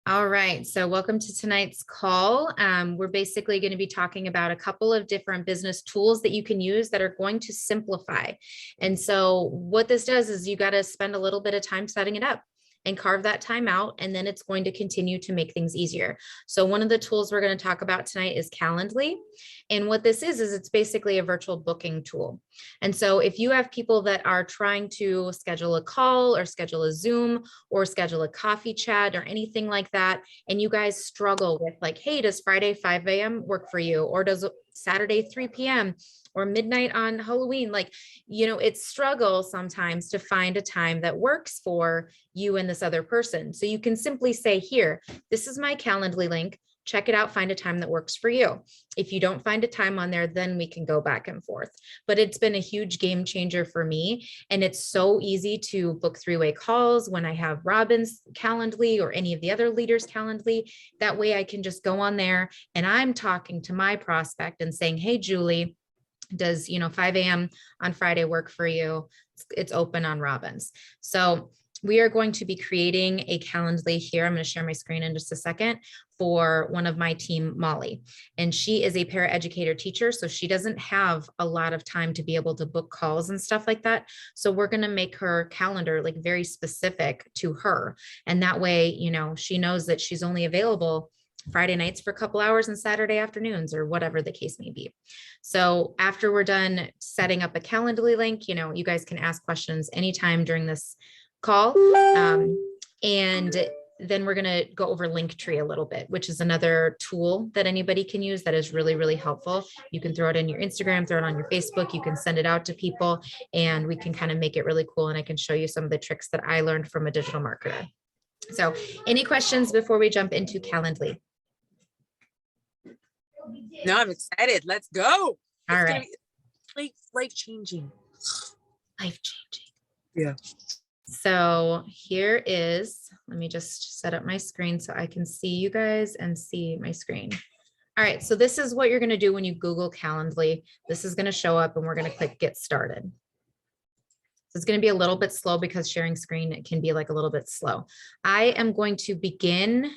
All right, so welcome to tonight's call. We're basically going to be talking about a couple of different business tools that you can use that are going to simplify. And so what this does is you got to spend a little bit of time setting it up and carve that time out, and then it's going to continue to make things easier. So one of the tools we're going to talk about tonight is Calendly. And what this is it's basically a virtual booking tool. And so if you have people that are trying to schedule a call or schedule a Zoom or schedule a coffee chat or anything like that, and you guys struggle with like, hey, does Friday 5 a.m. work for you? Or does Saturday 3 p.m. or midnight on Halloween? Like, it's struggle sometimes to find a time that works for you and this other person. So you can simply say, here, this is my Calendly link. Check it out, find a time that works for you. If you don't find a time on there, then we can go back and forth. But it's been a huge game changer for me. And it's so easy to book three-way calls when I have Robin's Calendly or any of the other leaders' Calendly. That way I can just go on there and I'm talking to my prospect and saying, hey, Julie, does 5 a.m. on Friday work for you? It's open on Robin's. So we are going to be creating a Calendly here. I'm going to share my screen in just a second for one of my team, Molly. And she is a paraeducator teacher, so she doesn't have a lot of time to be able to book calls and stuff like that. So we're going to make her calendar like very specific to her. And that way, she knows that she's only available Friday nights for a couple hours and Saturday afternoons or whatever the case may be. So after we're done setting up a Calendly link, you guys can ask questions anytime during this call. And then we're going to go over Linktree a little bit, which is another tool that anybody can use that is really, really helpful. You can throw it in your Instagram, throw it on your Facebook, you can send it out to people, and we can kind of make it really cool. And I can show you some of the tricks that I learned from a digital marketer. So any questions before we jump into Calendly? No, I'm excited. Let's go. All right. Life changing. Life changing. Yeah. So here is, let me just set up my screen so I can see you guys and see my screen. All right. So this is what you're going to do when you Google Calendly. This is going to show up and we're going to click get started. So it's going to be a little bit slow because sharing screen, it can be like a little bit slow. I am going to begin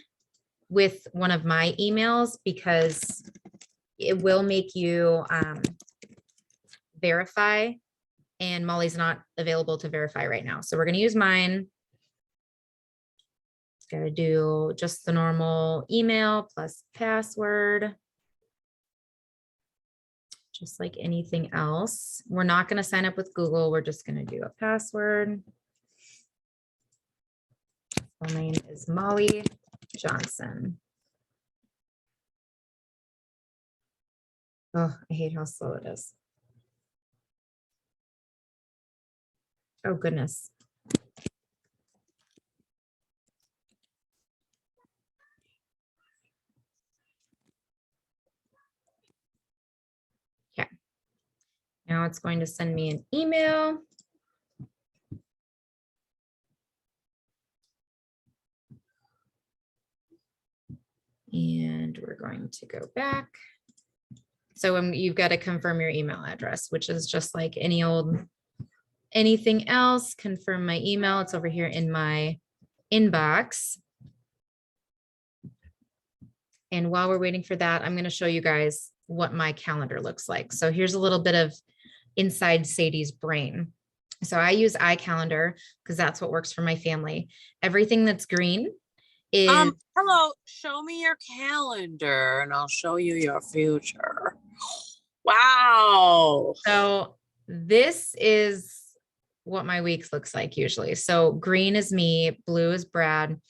with one of my emails because it will make you verify, and Molly's not available to verify right now. So we're going to use mine. It's got to do just the normal email plus password. Just like anything else. We're not going to sign up with Google. We're just going to do a password. Full name is Molly Johnson. Oh, I hate how slow it is. Oh, goodness. Okay. Now it's going to send me an email. And we're going to go back. So you've got to confirm your email address, which is just like anything else. Confirm my email. It's over here in my inbox. And while we're waiting for that, I'm going to show you guys what my calendar looks like. So here's a little bit of inside Sadie's brain. So I use iCalendar because that's what works for my family. Everything that's green is hello, show me your calendar and I'll show you your future. Wow. So this is what my weeks looks like usually. So green is me, blue is Brad,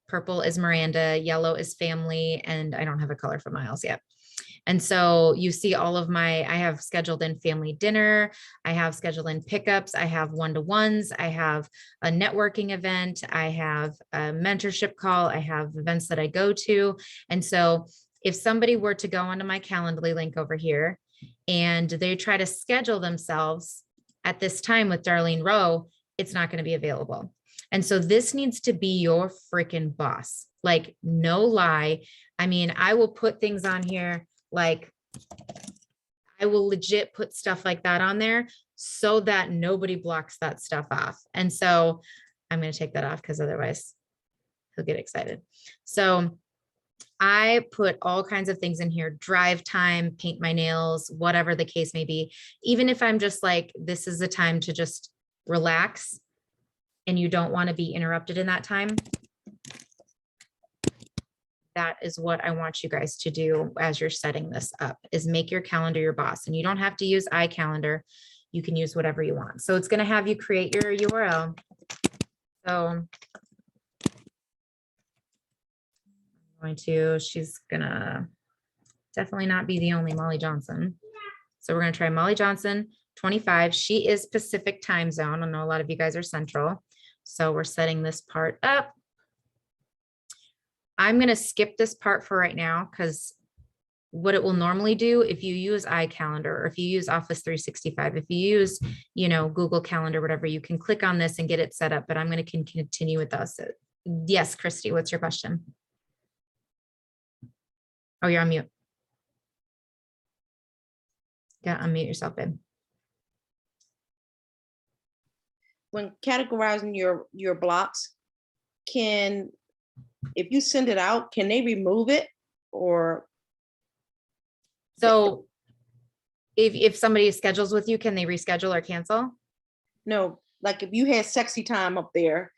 purple is Miranda, yellow is family, and I don't have a color for Miles yet. And so you see all of I have scheduled in family dinner. I have scheduled in pickups. I have one-to-ones. I have a networking event. I have a mentorship call. I have events that I go to. And so if somebody were to go onto my Calendly link over here and they try to schedule themselves at this time with Darlene Rowe, it's not going to be available. And so this needs to be your freaking boss. Like, no lie. I mean, I will put things on here. Like, I will legit put stuff like that on there so that nobody blocks that stuff off. And so I'm going to take that off because otherwise he'll get excited. So I put all kinds of things in here, drive time, paint my nails, whatever the case may be. Even if I'm just like, this is the time to just relax and you don't want to be interrupted in that time. That is what I want you guys to do as you're setting this up, is make your calendar your boss. And you don't have to use iCalendar. You can use whatever you want. So it's going to have you create your URL. So she's gonna definitely not be the only Molly Johnson. So we're gonna try Molly Johnson, 25. She is Pacific time zone. I know a lot of you guys are Central. So we're setting this part up. I'm gonna skip this part for right now because what it will normally do if you use iCalendar or if you use Office 365, if you use, Google Calendar, whatever, you can click on this and get it set up, but I'm gonna continue with us. Yes, Christy, what's your question? Oh, you're on mute. Yeah, unmute yourself, babe. When categorizing your blocks, if you send it out, can they remove it? Or so if somebody schedules with you, can they reschedule or cancel? No, like if you had sexy time up there,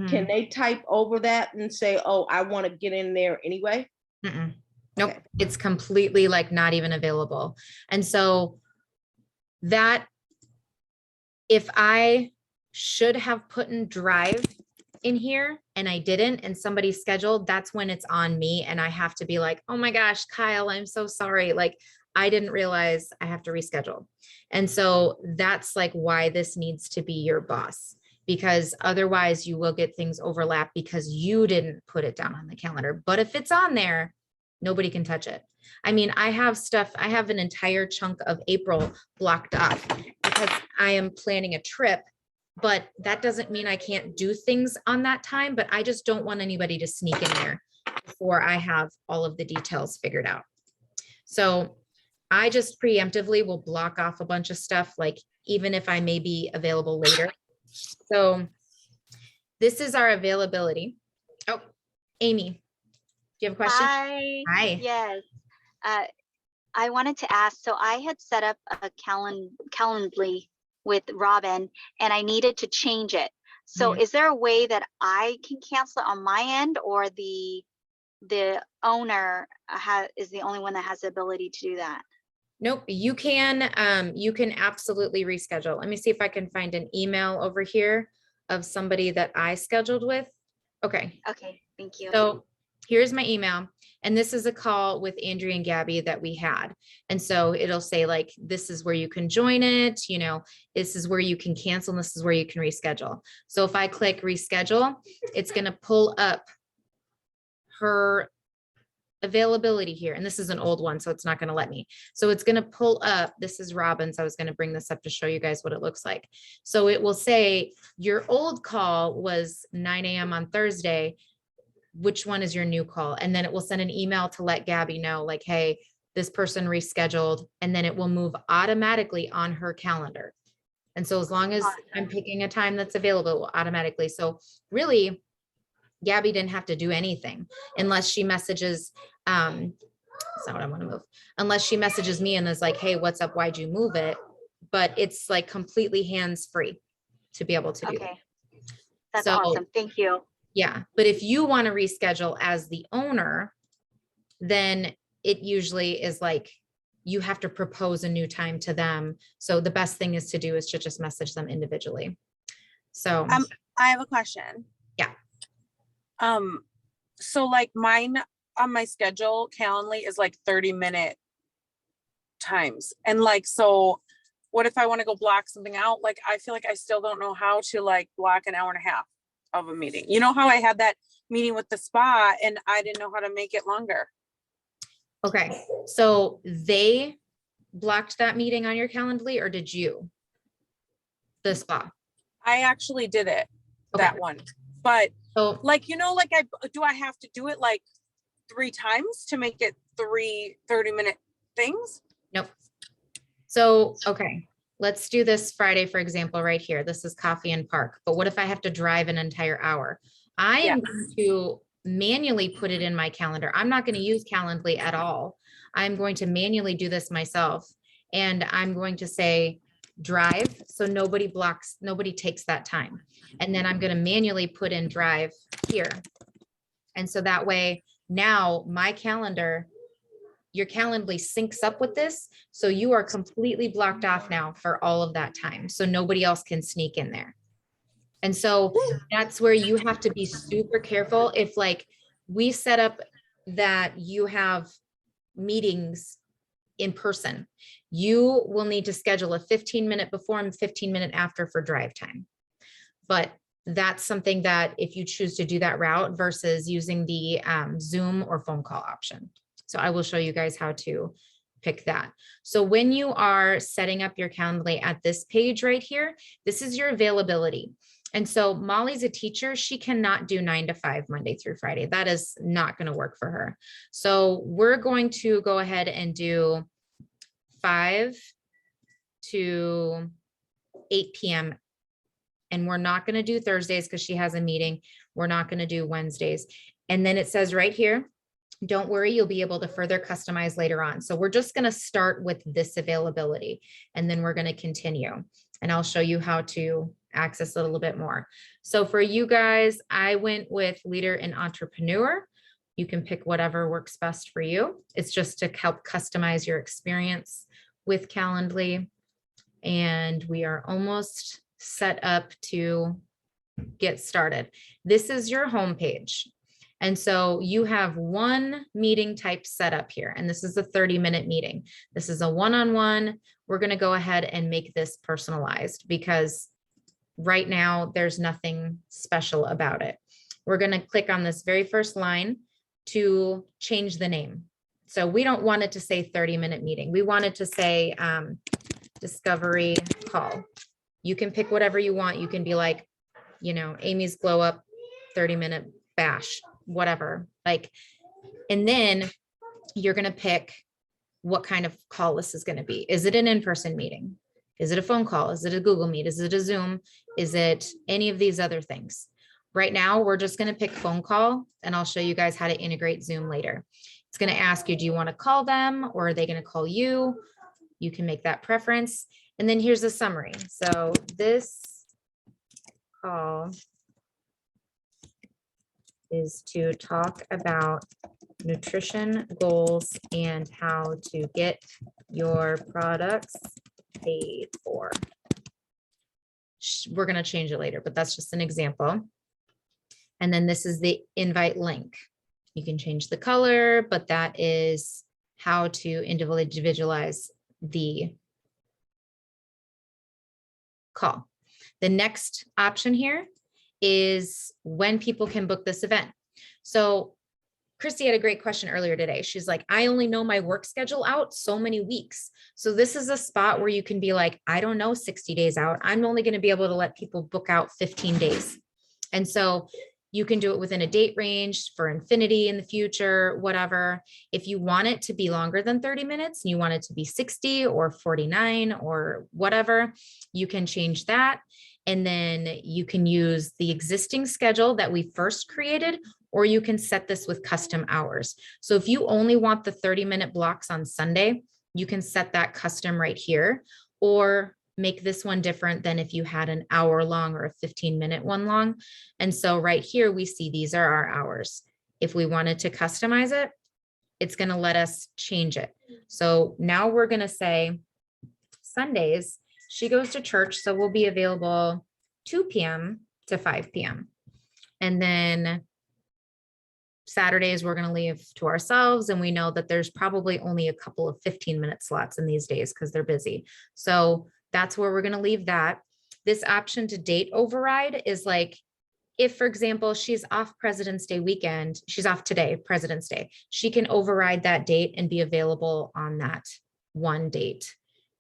can they type over that and say, oh, I want to get in there anyway? Nope. Okay. It's completely like not even available. And so that if I should have put in Drive in here and I didn't, and somebody scheduled, that's when it's on me. And I have to be like, oh my gosh, Kyle, I'm so sorry. Like, I didn't realize I have to reschedule. And so that's like why this needs to be your boss, because otherwise you will get things overlap because you didn't put it down on the calendar. But if it's on there, nobody can touch it. I mean, I have an entire chunk of April blocked off because I am planning a trip, but that doesn't mean I can't do things on that time, but I just don't want anybody to sneak in there before I have all of the details figured out. So I just preemptively will block off a bunch of stuff, like even if I may be available later. So this is our availability. Oh, Amy, do you have a question? Hi. Yes. I wanted to ask, so I had set up a Calendly with Robin and I needed to change it. So is there a way that I can cancel it on my end, or the owner is the only one that has the ability to do that? Nope, you can absolutely reschedule. Let me see if I can find an email over here of somebody that I scheduled with. Okay. Okay, thank you. So here's my email. And this is a call with Andrea and Gabby that we had. And so it'll say like, this is where you can join it. This is where you can cancel. And this is where you can reschedule. So if I click reschedule, it's going to pull up her availability here. And this is an old one, so it's not going to let me. So it's going to pull up, this is Robin's. I was going to bring this up to show you guys what it looks like. So it will say your old call was 9 a.m. on Thursday. Which one is your new call? And then it will send an email to let Gabby know like, hey, this person rescheduled, and then it will move automatically on her calendar. And so as long as I'm picking a time that's available, it will automatically. So really, Gabby didn't have to do anything unless she messages, that's not what I want to move, unless she messages me and is like, hey, what's up? Why'd you move it? But it's like completely hands-free to be able to do that. That's awesome. Thank you. Yeah. But if you want to reschedule as the owner, then it usually is like, you have to propose a new time to them. So the best thing is to do is to just message them individually. So I have a question. Yeah. So like mine on my schedule, Calendly, is like 30-minute times. And like, so what if I want to go block something out? Like, I feel like I still don't know how to like block an hour and a half of a meeting. You know how I had that meeting with the spa and I didn't know how to make it longer. Okay. So they blocked that meeting on your Calendly, or did you? The spa? I actually did it, Okay. that one. But so like, I have to do it like 3 times to make it 3 30-minute things? Nope. So, okay, let's do this Friday, for example, right here. This is Coffee and Park. But what if I have to drive an entire hour? I am going to manually put it in my calendar. I'm not going to use Calendly at all. I'm going to manually do this myself. And I'm going to say drive. So nobody takes that time. And then I'm going to manually put in drive here. And so that way now my calendar, your Calendly syncs up with this. So you are completely blocked off now for all of that time. So nobody else can sneak in there. And so that's where you have to be super careful. If like we set up that you have meetings in person, you will need to schedule a 15-minute before and 15-minute after for drive time. But that's something that if you choose to do that route versus using the Zoom or phone call option. So I will show you guys how to pick that. So when you are setting up your Calendly at this page right here, this is your availability. And so Molly's a teacher. She cannot do 9 to 5 Monday through Friday. That is not going to work for her. So we're going to go ahead and do 5 to 8 p.m. And we're not going to do Thursdays because she has a meeting. We're not going to do Wednesdays. And then it says right here, don't worry, you'll be able to further customize later on. So we're just going to start with this availability and then we're going to continue. And I'll show you how to access it a little bit more. So for you guys, I went with leader and entrepreneur. You can pick whatever works best for you. It's just to help customize your experience with Calendly. And we are almost set up to get started. This is your homepage. And so you have one meeting type set up here, and this is a 30-minute meeting. This is a one-on-one. We're going to go ahead and make this personalized because right now there's nothing special about it. We're going to click on this very first line to change the name. So we don't want it to say 30-minute meeting. We want it to say discovery call. You can pick whatever you want. You can be like, you know, Amy's glow up 30-minute bash, whatever. Like, and then you're going to pick what kind of call this is going to be. Is it an in-person meeting? Is it a phone call? Is it a Google Meet? Is it a Zoom? Is it any of these other things? Right now, we're just going to pick phone call, and I'll show you guys how to integrate Zoom later. It's going to ask you, do you want to call them or are they going to call you? You can make that preference. And then here's a summary. So this call is to talk about nutrition goals and how to get your products paid for. We're going to change it later, but that's just an example. And then this is the invite link. You can change the color, but that is how to individualize the call. The next option here is when people can book this event. So Christy had a great question earlier today. She's like, I only know my work schedule out so many weeks. So this is a spot where you can be like, I don't know 60 days out. I'm only going to be able to let people book out 15 days. And so you can do it within a date range for infinity in the future, whatever. If you want it to be longer than 30 minutes and you want it to be 60 or 49 or whatever, you can change that. And then you can use the existing schedule that we first created, or you can set this with custom hours. So if you only want the 30-minute blocks on Sunday, you can set that custom right here, or make this one different than if you had an hour long or a 15-minute one long. And so right here, we see these are our hours. If we wanted to customize it, it's going to let us change it. So now we're going to say Sundays, she goes to church, so we'll be available 2 p.m. to 5 p.m. And then Saturdays, we're going to leave to ourselves. And we know that there's probably only a couple of 15-minute slots in these days because they're busy. So that's where we're going to leave that. This option to date override is like, if, for example, she's off President's Day weekend, she's off today, President's Day, she can override that date and be available on that one date,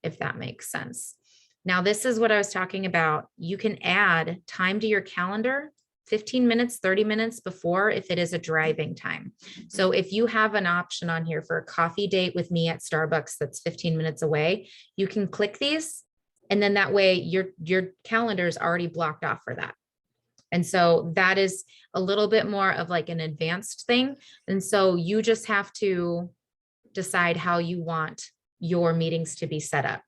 if that makes sense. Now, this is what I was talking about. You can add time to your calendar, 15 minutes, 30 minutes before, if it is a driving time. So if you have an option on here for a coffee date with me at Starbucks that's 15 minutes away, you can click these. And then that way your calendar is already blocked off for that. And so that is a little bit more of like an advanced thing. And so you just have to decide how you want your meetings to be set up.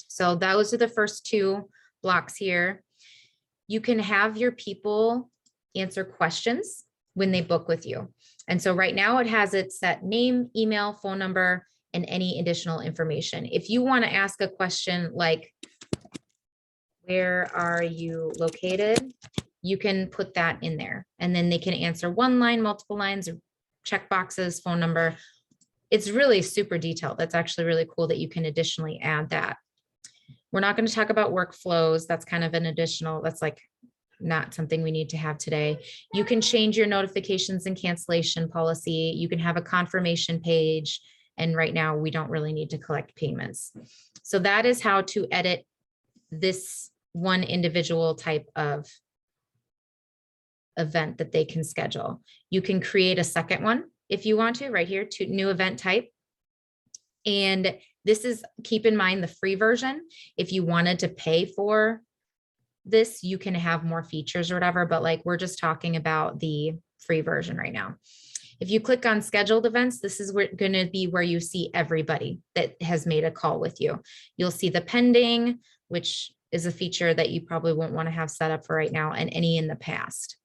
So those are the first two blocks here. You can have your people answer questions when they book with you. And so right now it has it set name, email, phone number, and any additional information. If you want to ask a question like, where are you located? You can put that in there and then they can answer one line, multiple lines, or check boxes, phone number. It's really super detailed. That's actually really cool that you can additionally add that. We're not going to talk about workflows. That's kind of an additional, that's like not something we need to have today. You can change your notifications and cancellation policy. You can have a confirmation page. And right now we don't really need to collect payments. So that is how to edit this one individual type of event that they can schedule. You can create a second one if you want to, right here, to new event type. And this is, keep in mind, the free version. If you wanted to pay for this, you can have more features or whatever, but like we're just talking about the free version right now. If you click on scheduled events, this is going to be where you see everybody that has made a call with you. You'll see the pending, which is a feature that you probably won't want to have set up for right now, and any in the past.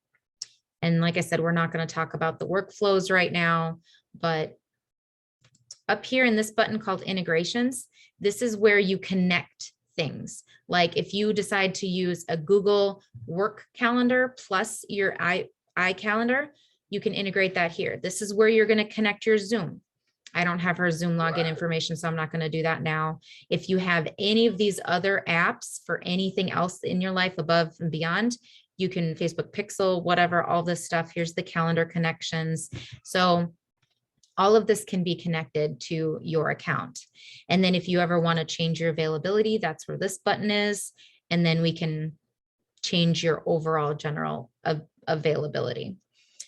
And like I said, we're not going to talk about the workflows right now, but up here in this button called integrations, this is where you connect things. Like if you decide to use a Google work calendar plus your iCalendar, you can integrate that here. This is where you're going to connect your Zoom. I don't have her Zoom login information, so I'm not going to do that now. If you have any of these other apps for anything else in your life above and beyond, you can Facebook Pixel, whatever, all this stuff. Here's the calendar connections. So all of this can be connected to your account. And then if you ever want to change your availability, that's where this button is. And then we can change your overall general availability.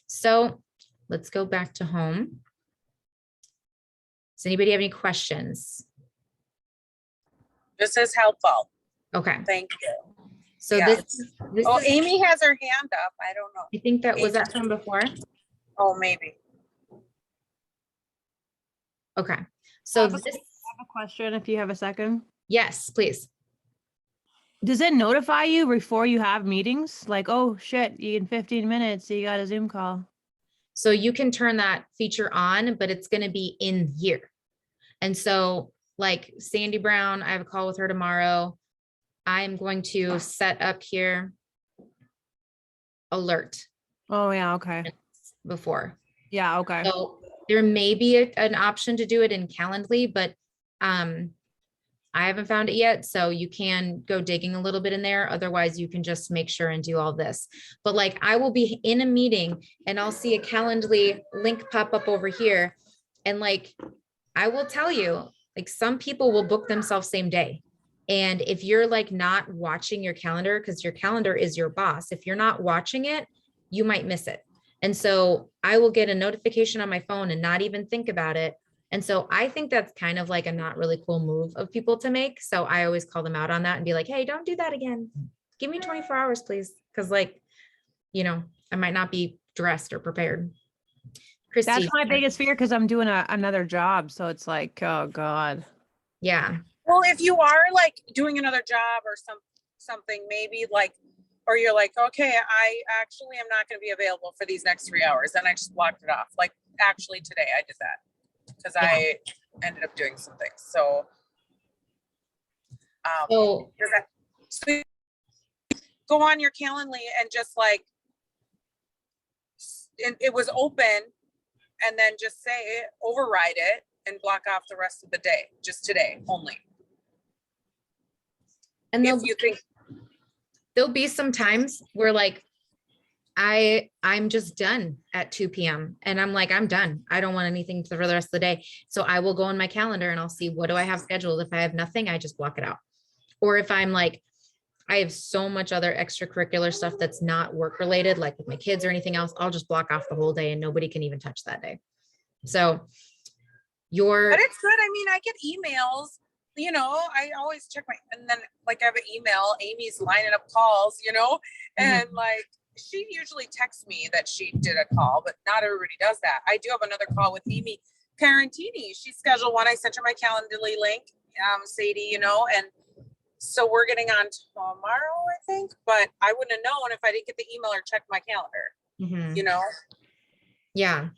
So let's go back to home. Does anybody have any questions? This is helpful. Okay. Thank you. So Yes. this Oh, is, Amy has her hand up. I don't know. I think that was that from before. Oh, maybe. Okay. So I have a question if you have a second. yes, please. Does it notify you before you have meetings? Like, oh shit, in 15 minutes, you got a Zoom call. So you can turn that feature on, but it's going to be in here. And so like Sandy Brown, I have a call with her tomorrow. I'm going to set up here alert Oh yeah, okay. before. Yeah, okay. So there may be an option to do it in Calendly, but I haven't found it yet. So you can go digging a little bit in there. Otherwise, you can just make sure and do all this. But like I will be in a meeting and I'll see a Calendly link pop up over here. And like, I will tell you, like some people will book themselves same day. And if you're like not watching your calendar, because your calendar is your boss, if you're not watching it, you might miss it. And so I will get a notification on my phone and not even think about it. And so I think that's kind of like a not really cool move of people to make. So I always call them out on that and be like, hey, don't do that again. Give me 24 hours, please. Cause like, you know, I might not be dressed or prepared. Christy. That's my biggest fear because I'm doing another job. So it's like, oh God. Yeah. Well, if you are like doing another job or something, maybe like, or you're like, okay, I actually am not going to be available for these next 3 hours. And I just blocked it off. Like actually today I did that because I ended up doing some things. So, So so go on your Calendly and just like, it was open and then just say, override it and block off the rest of the day, just today only. and If you think, there'll be some times where like I'm just done at 2 p.m. and I'm like, I'm done. I don't want anything for the rest of the day. So I will go on my calendar and I'll see what do I have scheduled. If I have nothing, I just block it out. Or if I'm like, I have so much other extracurricular stuff that's not work related, like with my kids or anything else, I'll just block off the whole day and nobody can even touch that day. So but it's good. I mean, I get emails, you know, I always check and then like I have an email, Amy's lining up calls, you know, and like she usually texts me that she did a call, but not everybody does that. I do have another call with Amy Parentini. She scheduled one. I sent her my Calendly link, Sadie, you know, and so we're getting on tomorrow, I think, but I wouldn't have known if I didn't get the email or check my calendar, Mhm. you know? Yeah.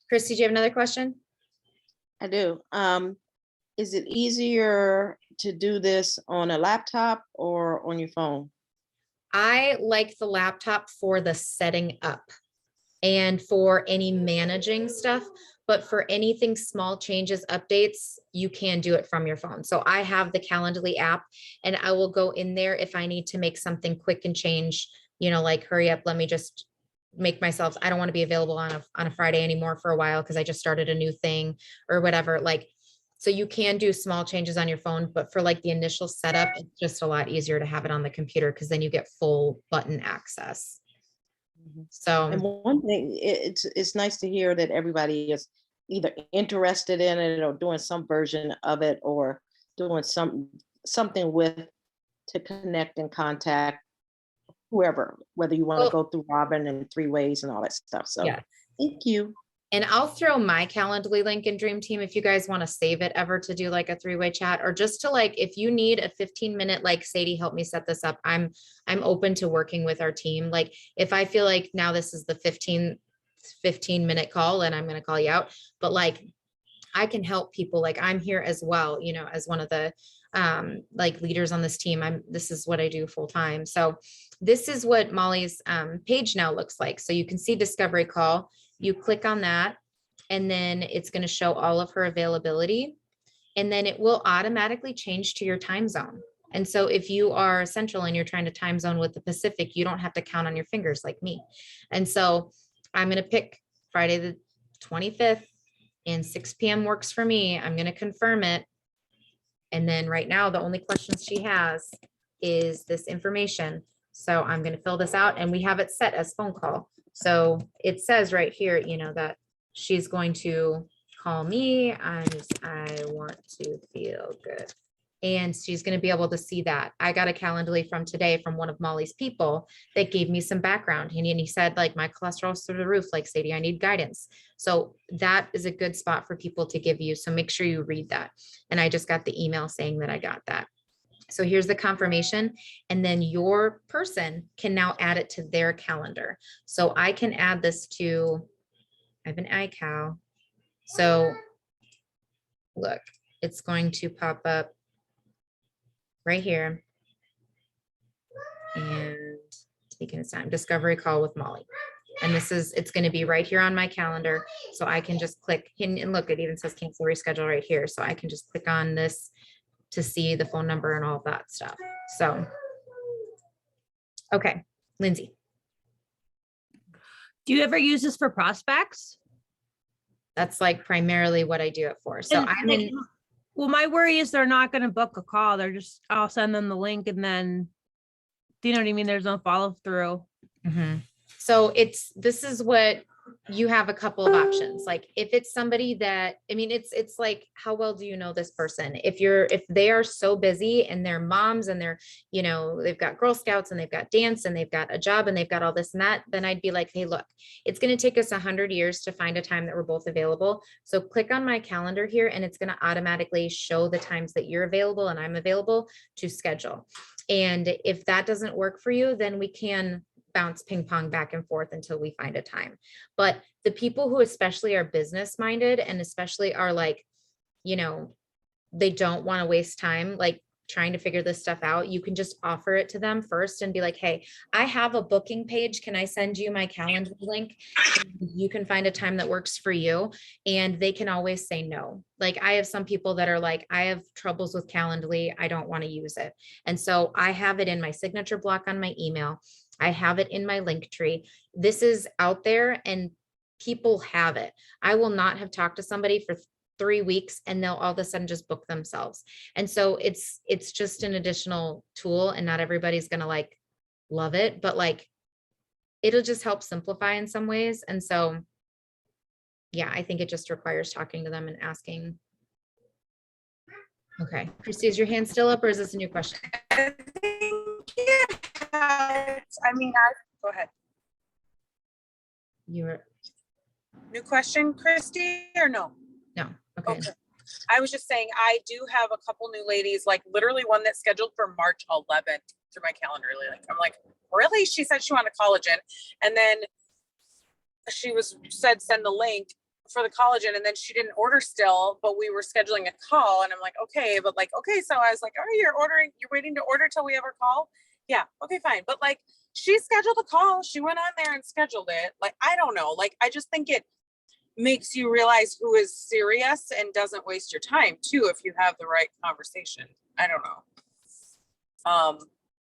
Christy, do you have another question? I do. Is it easier to do this on a laptop or on your phone? I like the laptop for the setting up and for any managing stuff, but for anything small changes, updates, you can do it from your phone. So I have the Calendly app and I will go in there if I need to make something quick and change, you know, like hurry up, let me just make myself, I don't want to be available on a Friday anymore for a while because I just started a new thing or whatever. Like, so you can do small changes on your phone, but for like the initial setup, it's just a lot easier to have it on the computer because then you get full button access. And So one thing, it's nice to hear that everybody is either interested in it or doing some version of it or doing something with to connect and contact whoever, whether you want to Well- go through Robin and 3 ways and all that stuff. So yeah. thank you. And I'll throw my Calendly link in Dream Team if you guys want to save it ever to do like a 3-way chat or just to like, if you need a 15-minute, like Sadie, help me set this up. I'm open to working with our team. Like if I feel like now this is the 15-minute call and I'm going to call you out, but like I can help people. Like I'm here as well, you know, as one of the like leaders on this team. This is what I do full time. So this is what Molly's page now looks like. So you can see discovery call. You click on that and then it's going to show all of her availability and then it will automatically change to your time zone. And so if you are central and you're trying to time zone with the Pacific, you don't have to count on your fingers like me. And so I'm going to pick Friday the 25th and 6 p.m. works for me. I'm going to confirm it. And then right now, the only questions she has is this information. So I'm going to fill this out and we have it set as phone call. So it says right here, you know, that she's going to call me and I want to feel good. And she's going to be able to see that. I got a Calendly from today from one of Molly's people that gave me some background. And he said, like, my cholesterol's through the roof, like Sadie, I need guidance. So that is a good spot for people to give you. So make sure you read that. And I just got the email saying that I got that. So here's the confirmation. And then your person can now add it to their calendar. So I can add this to, I have an iCal. So look, it's going to pop up right here. And taking its time, discovery call with Molly. And it's going to be right here on my calendar. So I can just click and look, it even says cancel reschedule right here. So I can just click on this to see the phone number and all of that stuff. So, okay, Lindsay. Do you ever use this for prospects? That's like primarily what I do it for. So And I'm in. Well, my worry is they're not going to book a call. I'll send them the link and then, do you know what I mean? There's no follow through. Mhm. So this is what you have a couple of options. Like if it's somebody that, I mean, it's like, how well do you know this person? If they are so busy and they're moms and they're, you know, they've got Girl Scouts and they've got dance and they've got a job and they've got all this and that, then I'd be like, hey, look, it's going to take us 100 years to find a time that we're both available. So click on my calendar here and it's going to automatically show the times that you're available and I'm available to schedule. And if that doesn't work for you, then we can bounce ping pong back and forth until we find a time. But the people who especially are business minded and especially are like, you know, they don't want to waste time like trying to figure this stuff out, you can just offer it to them first and be like, hey, I have a booking page. Can I send you my calendar link? You can find a time that works for you. And they can always say no. Like I have some people that are like, I have troubles with Calendly. I don't want to use it. And so I have it in my signature block on my email. I have it in my Linktree. This is out there and people have it. I will not have talked to somebody for 3 weeks and they'll all of a sudden just book themselves. And so it's just an additional tool and not everybody's going to like love it, but like it'll just help simplify in some ways. And so, yeah, I think it just requires talking to them and asking. Okay. Christy, is your hand still up or is this a new question? I mean, Go ahead. You're, New question, Christy, or no? no, okay. Okay. I was just saying, I do have a couple new ladies, like literally one that's scheduled for March 11th through my calendar. Really, like, I'm like, really? She said she wanted collagen. And then she said, send the link for the collagen. And then she didn't order still, but we were scheduling a call. And I'm like, okay, but like, okay. So I was like, oh, you're waiting to order till we have our call? Yeah. Okay, fine. But like, she scheduled a call. She went on there and scheduled it. Like, I don't know. Like, I just think it makes you realize who is serious and doesn't waste your time too, if you have the right conversation. I don't know.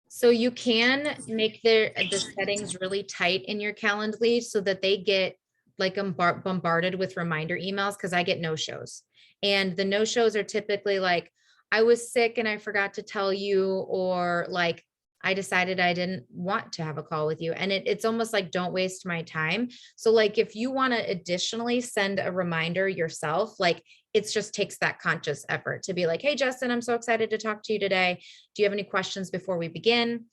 So you can make the settings really tight in your Calendly so that they get like bombarded with reminder emails, because I get no-shows. And the no-shows are typically like, I was sick and I forgot to tell you, or like, I decided I didn't want to have a call with you. And it's almost like, don't waste my time. So like, if you want to additionally send a reminder yourself, like it just takes that conscious effort to be like, hey, Justin, I'm so excited to talk to you today. Do you have any questions before we begin?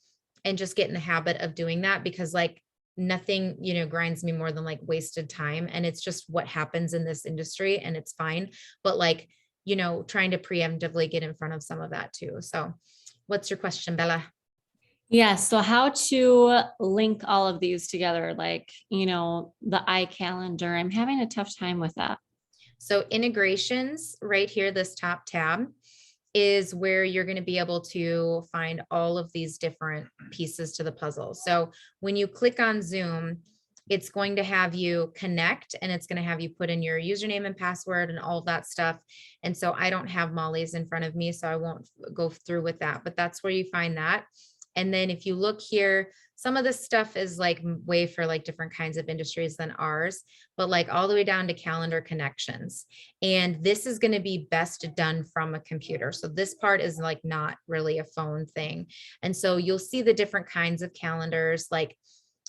And just get in the habit of doing that, because like nothing, grinds me more than like wasted time. And it's just what happens in this industry, and it's fine. But like, trying to preemptively get in front of some of that too. So what's your question, Bella? Yeah. So how to link all of these together, like, the iCalendar. I'm having a tough time with that. So integrations right here, this top tab is where you're going to be able to find all of these different pieces to the puzzle. So when you click on Zoom, it's going to have you connect, and it's going to have you put in your username and password and all of that stuff. And so I don't have Molly's in front of me, so I won't go through with that, but that's where you find that. And then if you look here, some of this stuff is like way for like different kinds of industries than ours, but like all the way down to calendar connections. And this is going to be best done from a computer. So this part is like not really a phone thing. And so you'll see the different kinds of calendars,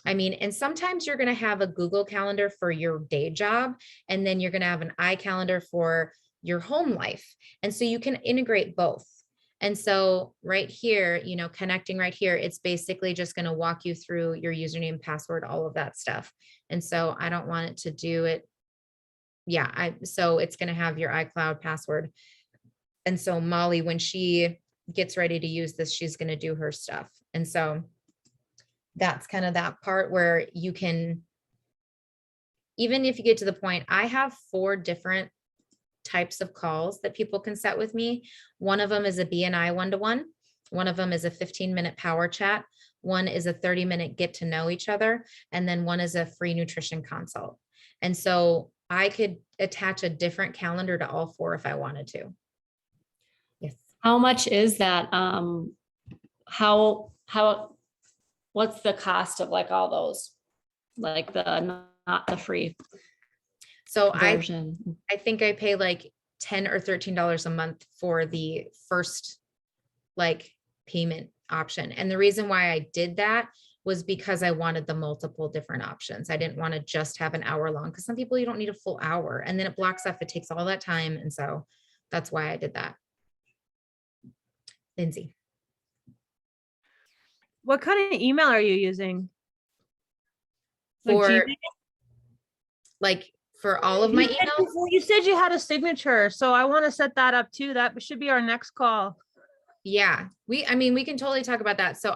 and sometimes you're going to have a Google Calendar for your day job, and then you're going to have an iCalendar for your home life. And so you can integrate both. And so right here, connecting right here, it's basically just going to walk you through your username, password, all of that stuff. And so I don't want it to do it. Yeah. So it's going to have your iCloud password. And so Molly, when she gets ready to use this, she's going to do her stuff. And so that's kind of that part where you can, even if you get to the point, I have 4 different types of calls that people can set with me. One of them is a BNI one-to-one. One of them is a 15-minute power chat. One is a 30-minute get to know each other. And then one is a free nutrition consult. And so I could attach a different calendar to all 4 if I wanted to. Yes. How much is that? What's the cost of like all those, like not the free So version? I think I pay like $10 or $13 a month for the first like payment option. And the reason why I did that was because I wanted the multiple different options. I didn't want to just have an hour long, because some people, you don't need a full hour, and then it blocks off, it takes all that time. And so that's why I did that. Lindsay. What kind of email are you using? Like For Gmail? like for all of my emails? Well, you said you had a signature, so I want to set that up too. That should be our next call. Yeah, we can totally talk about that. So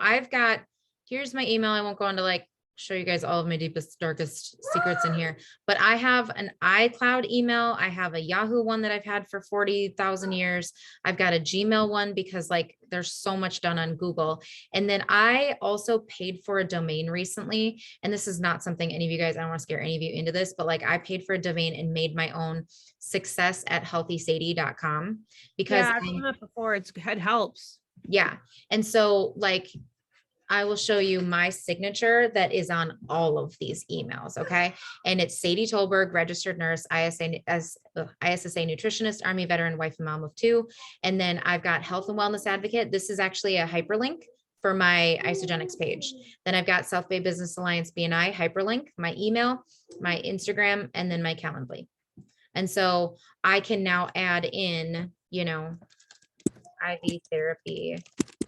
here's my email. I won't go into like show you guys all of my deepest, darkest secrets in here, but I have an iCloud email. I have a Yahoo one that I've had for 40,000 years. I've got a Gmail one because like there's so much done on Google. And then I also paid for a domain recently. And this is not something any of you guys, I don't want to scare any of you into this, but like I paid for a domain and made my own success@healthysadie.com because I've done it before. It helps. yeah. And so like, I will show you my signature that is on all of these emails. Okay. And it's Sadie Tolberg, registered nurse, ISSA nutritionist, Army veteran, wife and mom of 2. And then I've got health and wellness advocate. This is actually a hyperlink for my Isogenics page. Then I've got South Bay Business Alliance BNI hyperlink, my email, my Instagram, and then my Calendly. And so I can now add in, IV therapy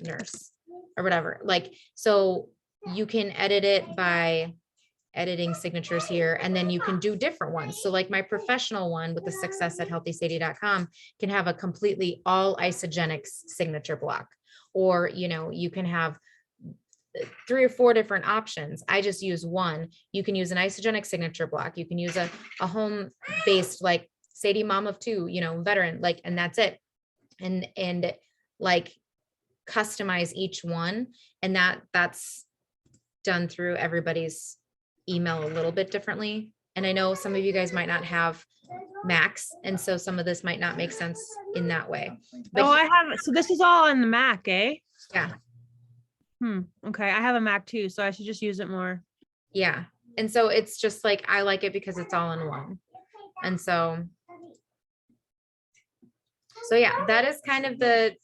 nurse or whatever. Like, so you can edit it by editing signatures here, and then you can do different ones. So like my professional one with the success at healthysadie.com can have a completely all isogenic signature block, or, you know, you can have 3 or 4 different options. I just use one. You can use an isogenic signature block. You can use a home based, like Sadie, mom of 2, you know, veteran, like, and that's it. And like customize each one. And that's done through everybody's email a little bit differently. And I know some of you guys might not have Macs, and so some of this might not make sense in that way. But Oh, I have, so this is all on the Mac, eh? yeah, Okay, I have a Mac too, so I should just use it more. yeah. And so it's just like, I like it because it's all in one. And so yeah, that is kind of the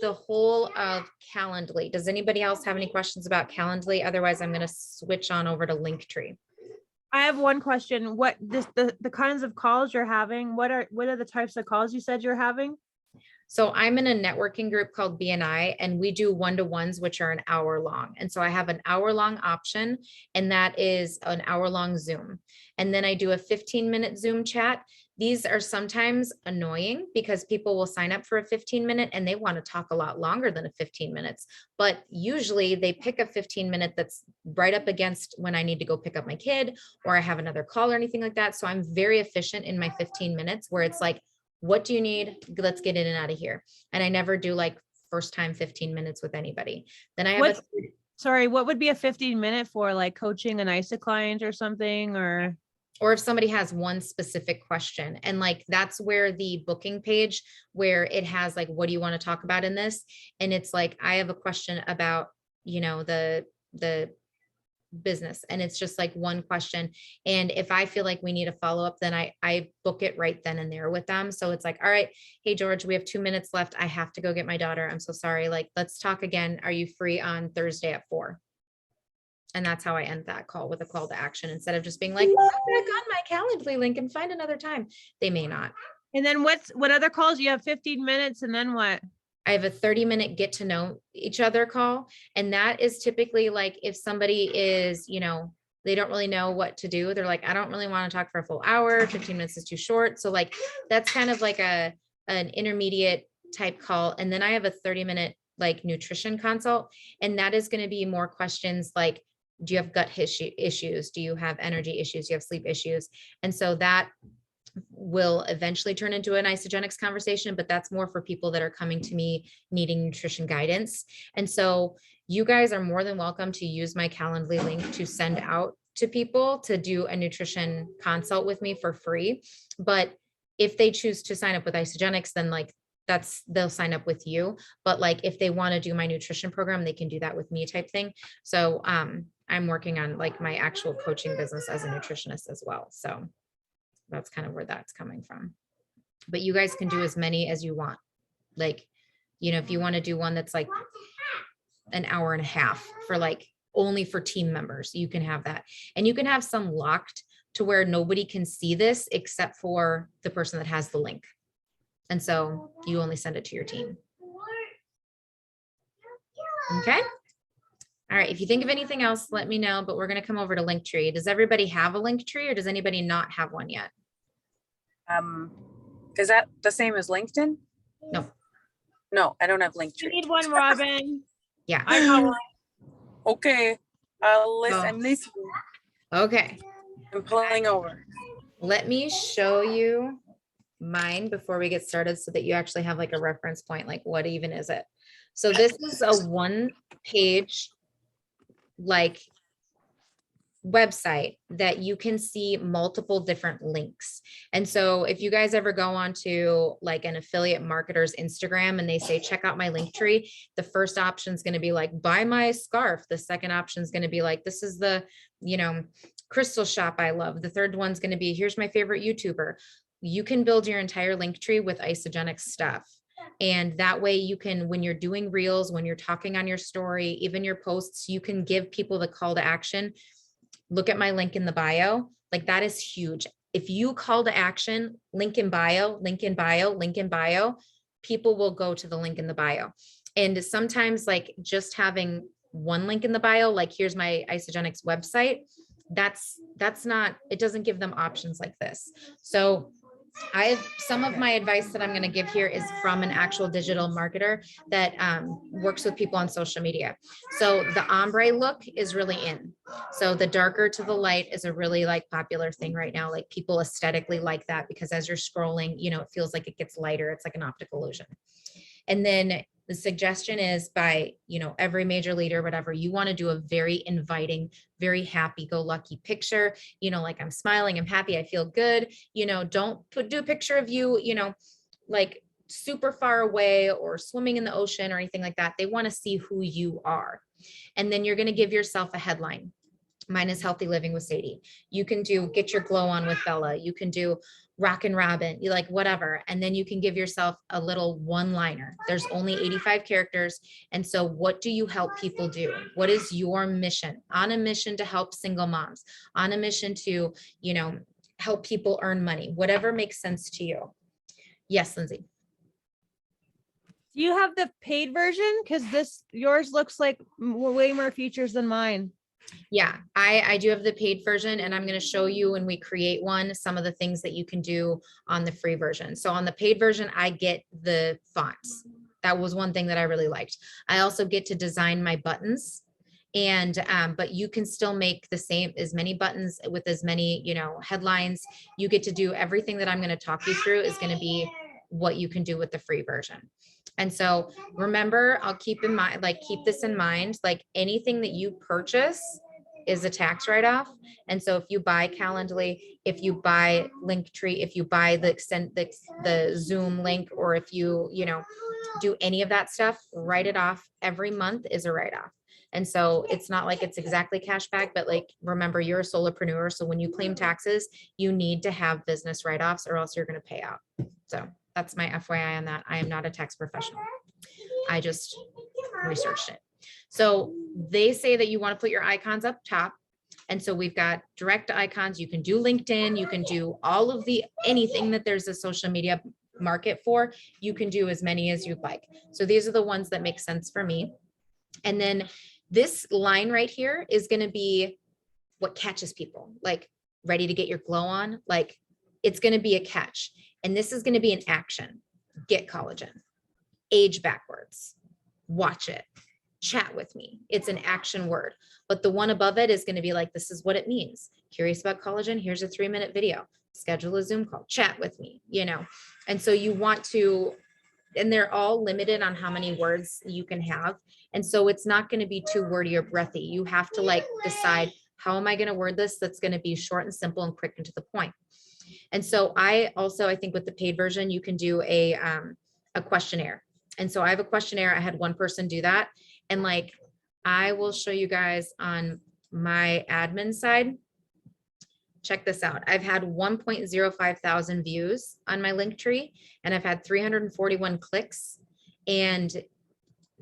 whole of Calendly. Does anybody else have any questions about Calendly? Otherwise, I'm going to switch on over to Linktree. I have one question. What the kinds of calls you're having? What are the types of calls you said you're having? So I'm in a networking group called BNI, and we do one-to-ones, which are an hour long. And so I have an hour-long option, and that is an hour-long Zoom. And then I do a 15-minute Zoom chat. These are sometimes annoying because people will sign up for a 15-minute and they want to talk a lot longer than a 15 minutes. But usually they pick a 15-minute that's right up against when I need to go pick up my kid, or I have another call or anything like that. So I'm very efficient in my 15 minutes where it's like, what do you need? Let's get in and out of here. And I never do like first time 15 minutes with anybody. Then I have what would be a 15-minute for, like coaching an ISA client or something, or if somebody has one specific question, and like, that's where the booking page, where it has like, what do you want to talk about in this? And it's like, I have a question about, you know, the business, and it's just like one question. And if I feel like we need a follow-up, then I book it right then and there with them. So it's like, all right, hey George, we have 2 minutes left. I have to go get my daughter. I'm so sorry. Like, let's talk again. Are you free on Thursday at 4? And that's how I end that call, with a call to action, instead of just being like, "Look back on my Calendly link and find another time." They may not. and then what other calls? You have 15 minutes and then what? I have a 30-minute get to know each other call. And that is typically like, if somebody is, you know, they don't really know what to do. They're like, I don't really want to talk for a full hour. 15 minutes is too short. So like, that's kind of like an intermediate type call. And then I have a 30-minute like nutrition consult. And that is going to be more questions like, do you have gut issues? Do you have energy issues? Do you have sleep issues? And so that will eventually turn into an isogenics conversation, but that's more for people that are coming to me needing nutrition guidance. And so you guys are more than welcome to use my Calendly link to send out to people to do a nutrition consult with me for free. But if they choose to sign up with isogenics, then like, they'll sign up with you. But like, if they want to do my nutrition program, they can do that with me type thing. So I'm working on like my actual coaching business as a nutritionist as well. So that's kind of where that's coming from. But you guys can do as many as you want. Like, you know, if you want to do one that's like an hour and a half for like only for team members, you can have that. And you can have some locked to where nobody can see this except for the person that has the link. And so you only send it to your team. Okay. All right. If you think of anything else, let me know, but we're going to come over to Linktree. Does everybody have a Linktree, or does anybody not have one yet? Is that the same as LinkedIn? No, I don't have Linktree. You need one, Robin. Yeah. I got one. Okay, I'll listen. I'm listening. Okay. I'm pulling over. Let me show you mine before we get started so that you actually have like a reference point, like what even is it? So this is a 1-page like website that you can see multiple different links. And so if you guys ever go on to like an affiliate marketer's Instagram and they say, check out my Linktree, the first option is going to be like, buy my scarf. The second option is going to be like, this is the, you know, crystal shop I love. The third one's going to be, here's my favorite YouTuber. You can build your entire Linktree with isogenic stuff. And that way you can, when you're doing reels, when you're talking on your story, even your posts, you can give people the call to action. Look at my link in the bio. Like, that is huge. If you call to action, link in bio, link in bio, link in bio, people will go to the link in the bio. And sometimes like just having one link in the bio, like here's my Isogenics website, that's not, it doesn't give them options like this. So some of my advice that I'm going to give here is from an actual digital marketer that works with people on social media. So the ombre look is really in. So the darker to the light is a really like popular thing right now. Like people aesthetically like that because as you're scrolling, you know, it feels like it gets lighter. It's like an optical illusion. And then the suggestion is by, you know, every major leader, whatever, you want to do a very inviting, very happy-go-lucky picture, you know, like I'm smiling, I'm happy, I feel good, you know, don't do a picture of you, you know, like super far away or swimming in the ocean or anything like that. They want to see who you are. And then you're going to give yourself a headline. Mine is Healthy Living with Sadie. You can do Get Your Glow On with Bella. You can do Rockin' Robin, you like whatever. And then you can give yourself a little one-liner. There's only 85 characters. And so what do you help people do? What is your mission? On a mission to help single moms, on a mission to, you know, help people earn money, whatever makes sense to you. Yes, Lindsay. Do you have the paid version? Because yours looks like way more features than mine. Yeah, I do have the paid version, and I'm going to show you when we create one, some of the things that you can do on the free version. So on the paid version, I get the fonts. That was one thing that I really liked. I also get to design my buttons, and but you can still make the same, as many buttons with as many, you know, headlines. You get to do everything that I'm going to talk you through is going to be what you can do with the free version. And so remember, I'll keep in mind, like, keep this in mind, like anything that you purchase is a tax write-off. And so if you buy Calendly, if you buy Linktree, if you buy the Zoom link, or if you know, do any of that stuff, write it off. Every month is a write-off. And so it's not like it's exactly cash back, but like, remember, you're a solopreneur. So when you claim taxes, you need to have business write-offs or else you're going to pay out. So that's my FYI on that. I am not a tax professional. I just researched it. So they say that you want to put your icons up top. And so we've got direct icons. You can do LinkedIn. You can do all of anything that there's a social media market for. You can do as many as you'd like. So these are the ones that make sense for me. And then this line right here is going to be what catches people, like ready to get your glow on. Like it's going to be a catch. And this is going to be an action. Get collagen, age backwards, watch it, chat with me. It's an action word. But the one above it is going to be like, this is what it means. Curious about collagen? Here's a 3-minute video. Schedule a Zoom call, chat with me, you know. And so you want to, and they're all limited on how many words you can have. And so it's not going to be too wordy or breathy. You have to like decide, how am I going to word this that's going to be short and simple and quick and to the point. And so I think with the paid version, you can do a questionnaire. And so I have a questionnaire. I had one person do that. And like, I will show you guys on my admin side. Check this out. I've had 1.05 thousand views on my Linktree, and I've had 341 clicks. And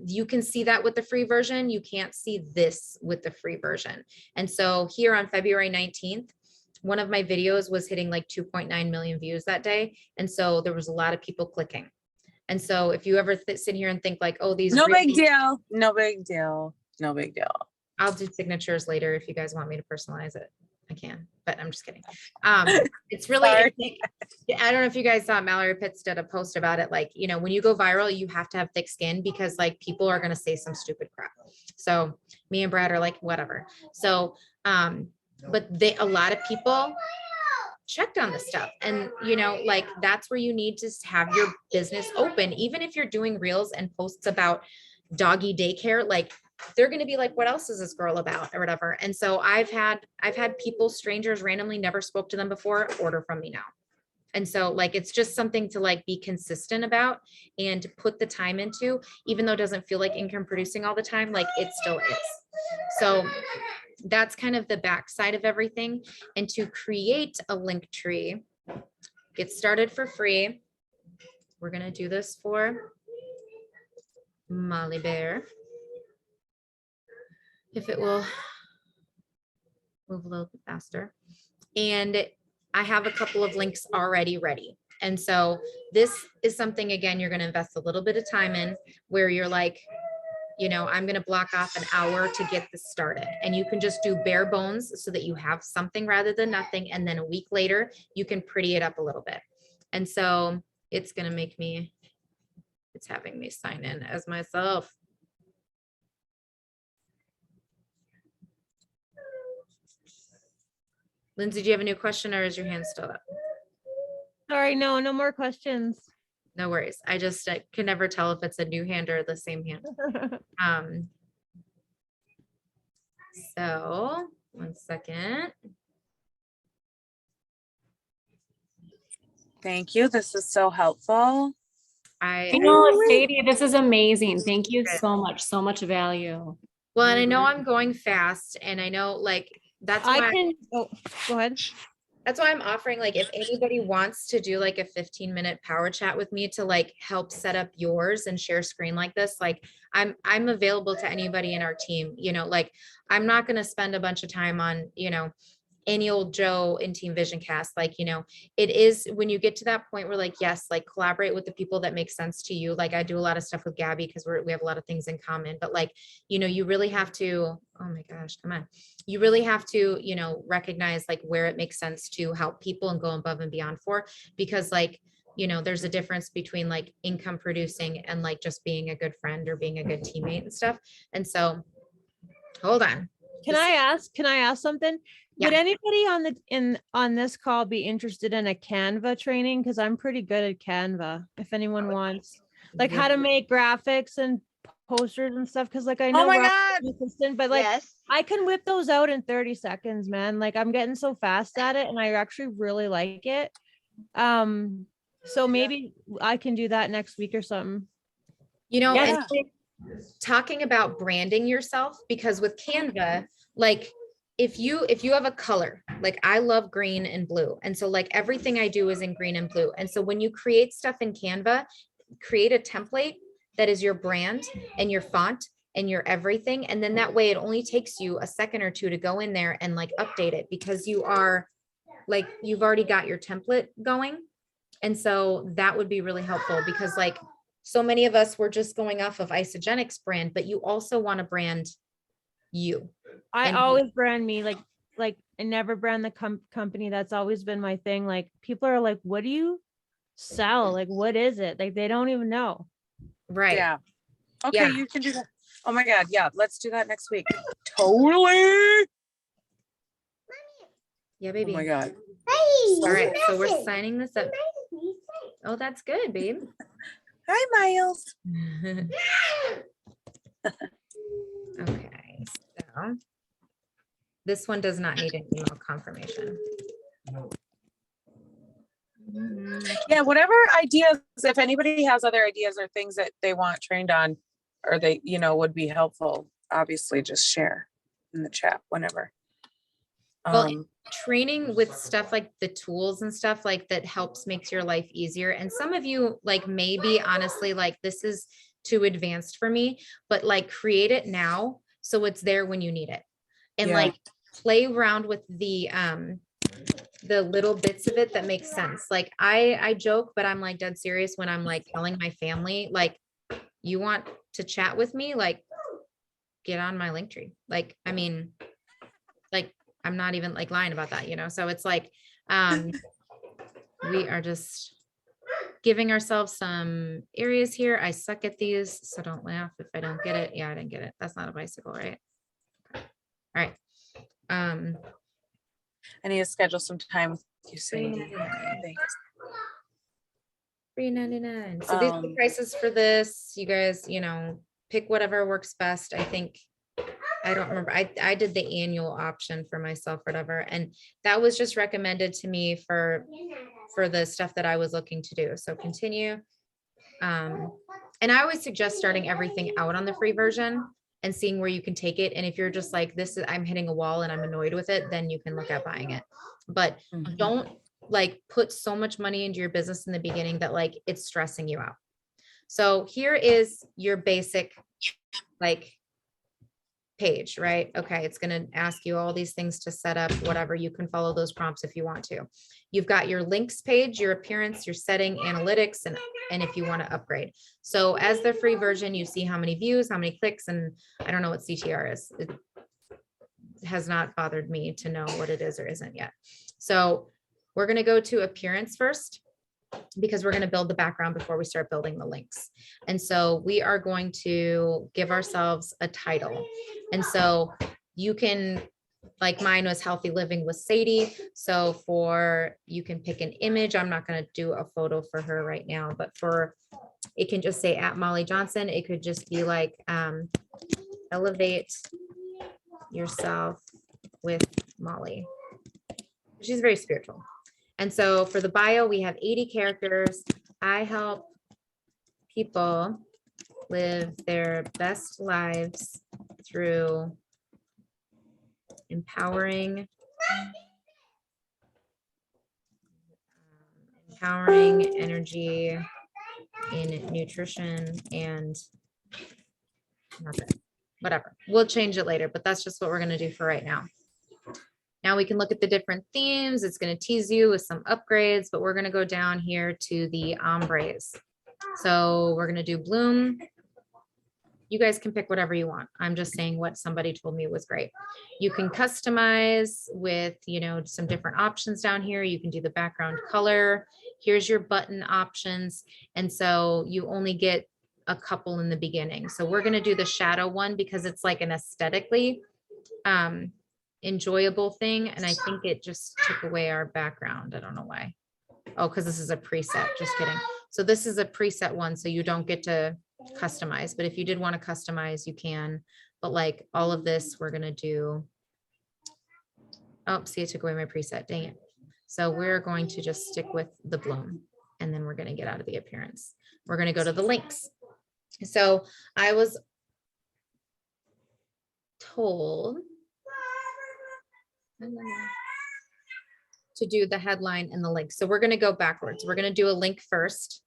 you can see that with the free version. You can't see this with the free version. And so here on February 19th, one of my videos was hitting like 2.9 million views that day. And so there was a lot of people clicking. And so if you ever sit here and think like, oh, these No big deal. No big deal. No big deal. I'll do signatures later if you guys want me to personalize it. I can, but I'm just kidding. It's really, I don't know if you guys saw Mallory Pitts did a post about it. Like, you know, when you go viral, you have to have thick skin because like people are going to say some stupid crap. So me and Brad are like, whatever. So, but a lot of people checked on this stuff, and you know, like that's where you need to have your business open. Even if you're doing reels and posts about doggy daycare, like they're going to be like, what else is this girl about or whatever. And so I've had people, strangers, randomly, never spoke to them before, order from me now. And so like, it's just something to like be consistent about and put the time into, even though it doesn't feel like income producing all the time, like it still is. So that's kind of the backside of everything. And to create a Linktree, get started for free. We're going to do this for Molly Bear. If it will move a little bit faster. And I have a couple of links already ready. And so this is something, again, you're going to invest a little bit of time in, where you're like, I'm going to block off an hour to get this started. And you can just do bare bones so that you have something rather than nothing. And then a week later, you can pretty it up a little bit. And so it's going to make me, it's having me sign in as myself. Lindsay, do you have a new question or is your hand still up? Sorry, no more questions. No worries. I can never tell if it's a new hand or the same hand. So 1 second. Thank you. This is so helpful. Sadie, this is amazing. Thank you so much. So much value. Well, and I know I'm going fast and I know like that's I why can, oh, go ahead. that's why I'm offering, like, if anybody wants to do like a 15-minute power chat with me to like help set up yours and share screen like this, like I'm available to anybody in our team, like I'm not going to spend a bunch of time on, any old Joe in Team Vision Cast. Like, it is when you get to that point where like, yes, like collaborate with the people that make sense to you. Like I do a lot of stuff with Gabby because we have a lot of things in common, but like, you really have to, oh my gosh, come on. You really have to, recognize like where it makes sense to help people and go above and beyond for, because like, there's a difference between like income producing and like just being a good friend or being a good teammate and stuff. And so hold on. Can I ask something? Yeah. Would anybody on this call be interested in a Canva training? Because I'm pretty good at Canva. If anyone wants, like how to make graphics and posters and stuff. Because like I know, Oh my Rob's God. an assistant, but like Yes. I can whip those out in 30 seconds, man. Like I'm getting so fast at it, and I actually really like it. So maybe I can do that next week or something. And talking about branding yourself, because with Canva, like if you have a color, like I love green and blue. And so like everything I do is in green and blue. And so when you create stuff in Canva, create a template that is your brand and your font and your everything. And then that way it only takes you a second or two to go in there and like update it, because you've already got your template going. And so that would be really helpful, because like so many of us were just going off of Isagenix brand, but you also want to brand you. I And- always brand me like I never brand the company. That's always been my thing. Like people are like, what do you sell? Like, what is it? Like they don't even know. Right. Yeah. Okay, Yeah. you can do that. Oh my God. Yeah, let's do that next week. Totally. Yeah, Oh baby. my God. All right. So we're signing this up. Oh, that's good, babe. Hi, Miles. Okay. So this one does not need an email confirmation. Yeah, whatever ideas, if anybody has other ideas or things that they want trained on, or they, would be helpful, obviously just share in the chat whenever. Well, training with stuff like the tools and stuff like that makes your life easier. And some of you like, maybe honestly, like this is too advanced for me, but like create it now so it's there when you need it. And Yeah. like play around with the little bits of it that makes sense. Like I joke, but I'm like dead serious when I'm like telling my family, like, you want to chat with me, like get on my Linktree. Like, I mean, like, I'm not even like lying about that, so it's like, we are just giving ourselves some areas here. I suck at these, so don't laugh if I don't get it. Yeah, I didn't get it. That's not a bicycle, right? Okay. All right. I need to schedule some time with you, Sadie. $3.99. So these are the prices for this. You guys, pick whatever works best. I think, I don't remember. I did the annual option for myself, whatever. And that was just recommended to me for the stuff that I was looking to do. So continue. And I always suggest starting everything out on the free version and seeing where you can take it. And if you're just like, I'm hitting a wall and I'm annoyed with it, then you can look at buying it. But don't like put so much money into your business in the beginning that like it's stressing you out. So here is your basic, like page, right? Okay, it's going to ask you all these things to set up, whatever. You can follow those prompts if you want to. You've got your links page, your appearance, your setting, analytics, and if you want to upgrade. So as the free version, you see how many views, how many clicks, and I don't know what CTR is. It has not bothered me to know what it is or isn't yet. So we're going to go to appearance first, because we're going to build the background before we start building the links. And so we are going to give ourselves a title. And so you can, like mine was Healthy Living with Sadie. So you can pick an image. I'm not going to do a photo for her right now, but it can just say at Molly Johnson. It could just be like, elevate yourself with Molly. She's very spiritual. And so for the bio, we have 80 characters. I help people live their best lives through empowering energy in nutrition and whatever. We'll change it later, but that's just what we're going to do for right now. Now we can look at the different themes. It's going to tease you with some upgrades, but we're going to go down here to the ombres. So we're going to do bloom. You guys can pick whatever you want. I'm just saying what somebody told me was great. You can customize with, some different options down here. You can do the background color. Here's your button options. And so you only get a couple in the beginning. So we're going to do the shadow one because it's like an aesthetically enjoyable thing. And I think it just took away our background. I don't know why. Oh, because this is a preset. Just kidding. So this is a preset one. So you don't get to customize, but if you did want to customize, you can. But like all of this, we're going to do. Oh, see, it took away my preset. Dang it. So we're going to just stick with the bloom, and then we're going to get out of the appearance. We're going to go to the links. So I was told to do the headline and the link. So we're going to go backwards. We're going to do a link first.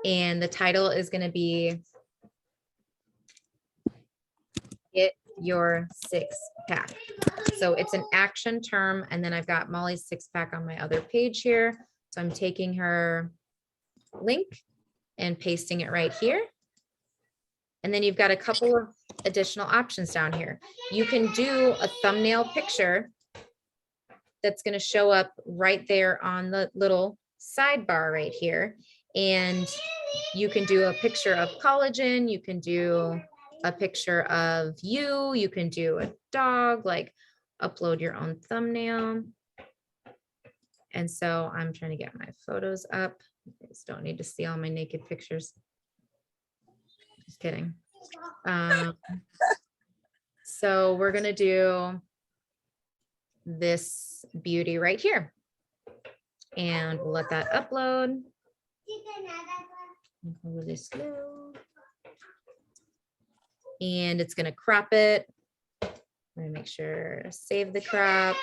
And the title is going to be Get Your Six Pack. So it's an action term. And then I've got Molly's six pack on my other page here. So I'm taking her link and pasting it right here. And then you've got a couple of additional options down here. You can do a thumbnail picture that's going to show up right there on the little sidebar right here. And you can do a picture of collagen. You can do a picture of you can do a dog, like upload your own thumbnail. And so I'm trying to get my photos up. You guys don't need to see all my naked pictures. Just kidding. So we're going to do this beauty right here. And we'll let that upload. Really slow. And it's going to crop it. I'm going to make sure save the crop,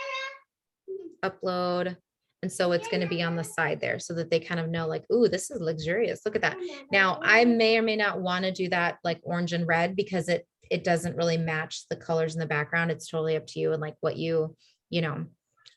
upload. And so it's going to be on the side there so that they kind of know like, ooh, this is luxurious. Look at that. Now I may or may not want to do that like orange and red because it doesn't really match the colors in the background. It's totally up to you and like what you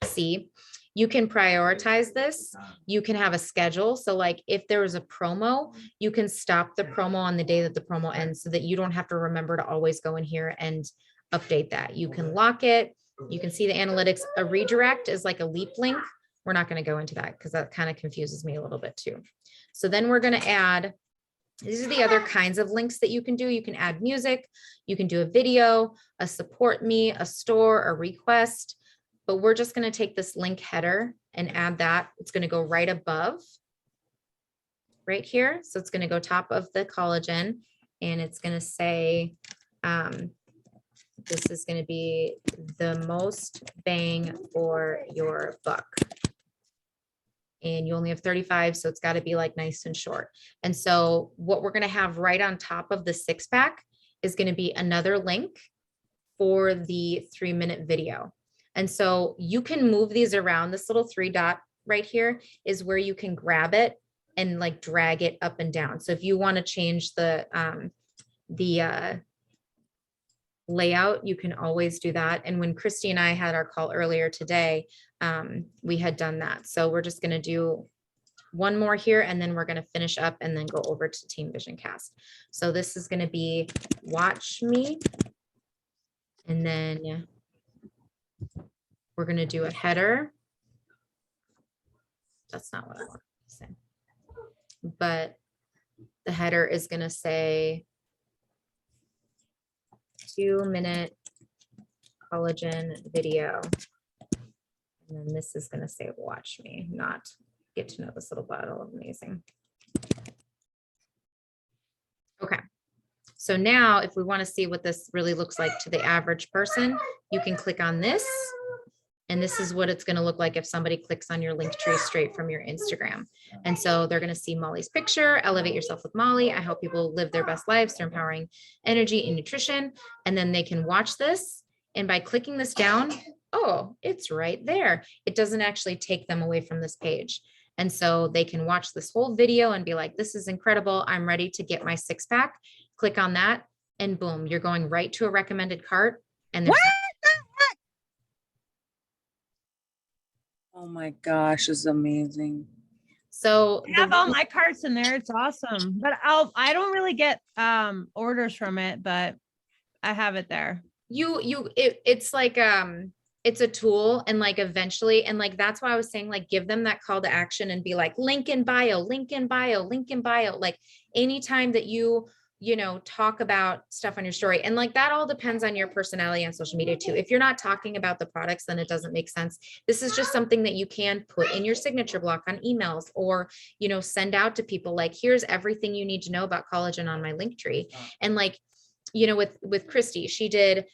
see. You can prioritize this. You can have a schedule. So like if there was a promo, you can stop the promo on the day that the promo ends so that you don't have to remember to always go in here and update that. You can lock it. You can see the analytics. A redirect is like a leap link. We're not going to go into that because that kind of confuses me a little bit too. So then we're going to add, these are the other kinds of links that you can do. You can add music, you can do a video, a support me, a store, a request, but we're just going to take this link header and add that. It's going to go right above, right here. So it's going to go top of the collagen and it's going to say, this is going to be the most bang for your buck. And you only have 35, so it's got to be like nice and short. And so what we're going to have right on top of the six pack is going to be another link for the 3-minute video. And so you can move these around. This little 3 dot right here is where you can grab it and like drag it up and down. So if you want to change the layout, you can always do that. And when Christy and I had our call earlier today, we had done that. So we're just going to do one more here, and then we're going to finish up and then go over to Team Vision Cast. So this is going to be watch me. And then we're going to do a header. That's not what I want to say. But the header is going to say 2-minute collagen video. And then this is going to say watch me, not get to know this little bottle. Amazing. Okay. So now if we want to see what this really looks like to the average person, you can click on this. And this is what it's going to look like if somebody clicks on your link tree straight from your Instagram. And so they're going to see Molly's picture, elevate yourself with Molly. I help people live their best lives through empowering energy and nutrition. And then they can watch this. And by clicking this down, oh, it's right there. It doesn't actually take them away from this page. And so they can watch this whole video and be like, this is incredible. I'm ready to get my 6-pack. Click on that and boom, you're going right to a recommended cart. And there's Oh my gosh, this is amazing. so I have all my carts in there. It's awesome. But I don't really get orders from it, but I have it there. it's like it's a tool, and like eventually, and like that's why I was saying, like, give them that call to action and be like, link in bio, link in bio, link in bio. Like anytime that you talk about stuff on your story, and like that all depends on your personality on social media too. If you're not talking about the products, then it doesn't make sense. This is just something that you can put in your signature block on emails, or send out to people, like, here's everything you need to know about collagen on my link tree. And like with Christy, she did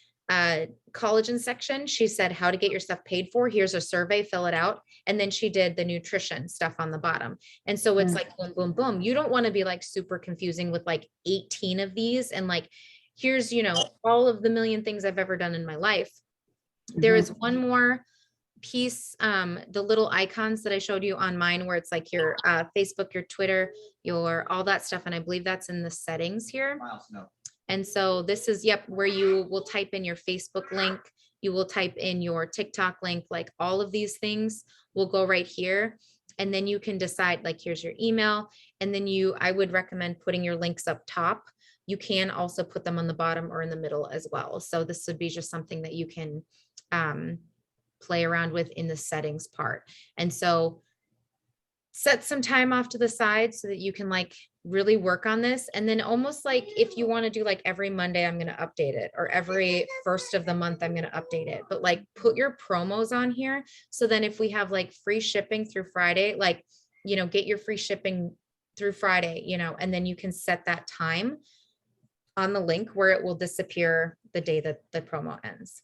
collagen section. She said how to get your stuff paid for. Here's a survey, fill it out. And then she did the nutrition stuff on the bottom. And so it's like, boom, boom, boom. You don't want to be like super confusing with like 18 of these. And like, here's, all of the million things I've ever done in my life. There is one more piece, the little icons that I showed you on mine, where it's like your Facebook, your Twitter, your all that stuff. And I believe that's in the settings here. And so this is, where you will type in your Facebook link. You will type in your TikTok link, like all of these things will go right here. And then you can decide, like, here's your email. And then I would recommend putting your links up top. You can also put them on the bottom or in the middle as well. So this would be just something that you can play around with in the settings part. And so set some time off to the side so that you can like really work on this. And then almost like if you want to do like every Monday, I'm going to update it, or every first of the month, I'm going to update it, but like put your promos on here. So then if we have like free shipping through Friday, like, get your free shipping through Friday, and then you can set that time on the link where it will disappear the day that the promo ends.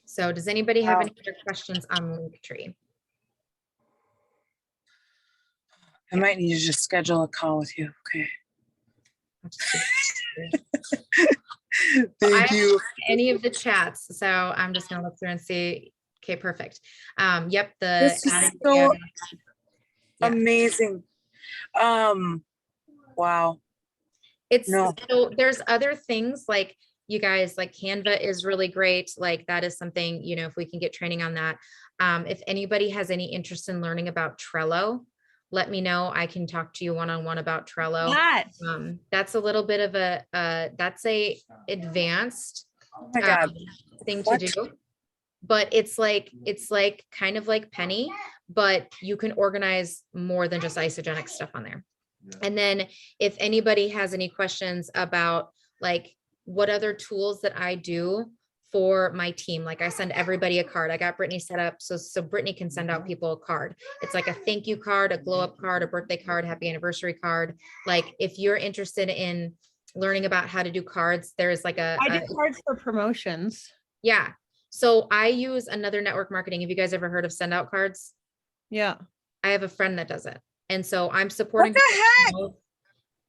So does anybody have any other questions on Linktree? I might need to just schedule a call with you. Okay. Thank you. Any of the chats. So I'm just going to look through and see. Okay, perfect. Yep. This is so amazing. Wow. So there's other things like, you guys, like Canva is really great. Like that is something, if we can get training on that. If anybody has any interest in learning about Trello, let me know. I can talk to you one-on-one about Trello. That's a little bit of that's a advanced thing to do, but it's like kind of like Penny, but you can organize more than just isogenic stuff on there. And then if anybody has any questions about like what other tools that I do for my team, like I send everybody a card. I got Brittany set up so Brittany can send out people a card. It's like a thank you card, a glow up card, a birthday card, happy anniversary card. Like if you're interested in learning about how to do cards, there's like I do cards for promotions. Yeah. So I use Another Network Marketing. Have you guys ever heard of send out cards? Yeah. I have a friend that does it. And so I'm supporting. What the heck?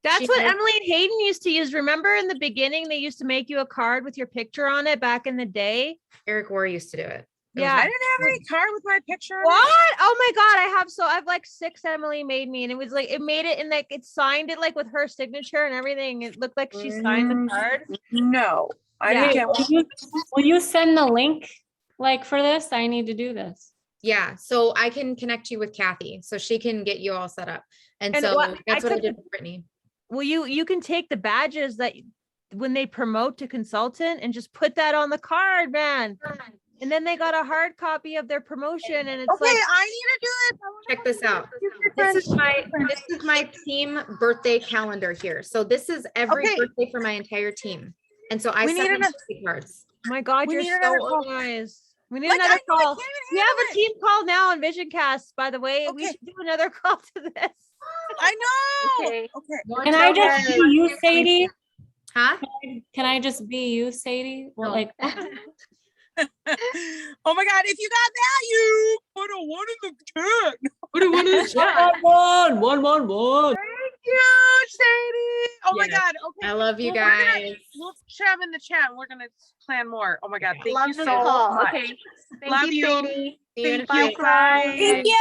That's what Emily and Hayden used to use. Remember in the beginning, they used to make you a card with your picture on it back in the day. Eric Warr used to do it. Yeah. I didn't have any card with my picture on it. What? Oh my God. I have like 6 Emily made me, and it was like, it made it, and like it signed it like with her signature and everything. It looked like she signed the card. No. I Yeah. didn't get one. Will you send the link like for this? I need to do this. Yeah, so I can connect you with Kathy, so she can get you all set up. And And so what- that's I what I took did with Brittany. Well, you can take the badges that when they promote to consultant and just put that on the card, man. And then they got a hard copy of their promotion and it's Okay, like, I need to do it. I wanna Check this out. different- This is my team birthday calendar here. So this is every Okay. birthday for my entire team. And so I We need send them ano- birthday cards. my God, We you're need so another call. organized. We need Like, I another know, I call. can't We even have a handle it. team call now on VisionCast, by the way. We Okay. should do another call to this. I know. Okay. Okay. Can I just be you, Sadie? Huh? Can I just be you, Sadie? Well, No. like, Oh my God, if you got value, put a 1 in the chat. What is that? one. Thank you, Sadie. Oh my Yes. God. Okay. I love you Well, we're gonna- guys. We'll chat in the chat and we're gonna plan more. Oh my God. Okay. Thank Love you this so call. much. Okay. Thank Love you, you. Sadie. See you in a Thank few. you. Bye. Thank you.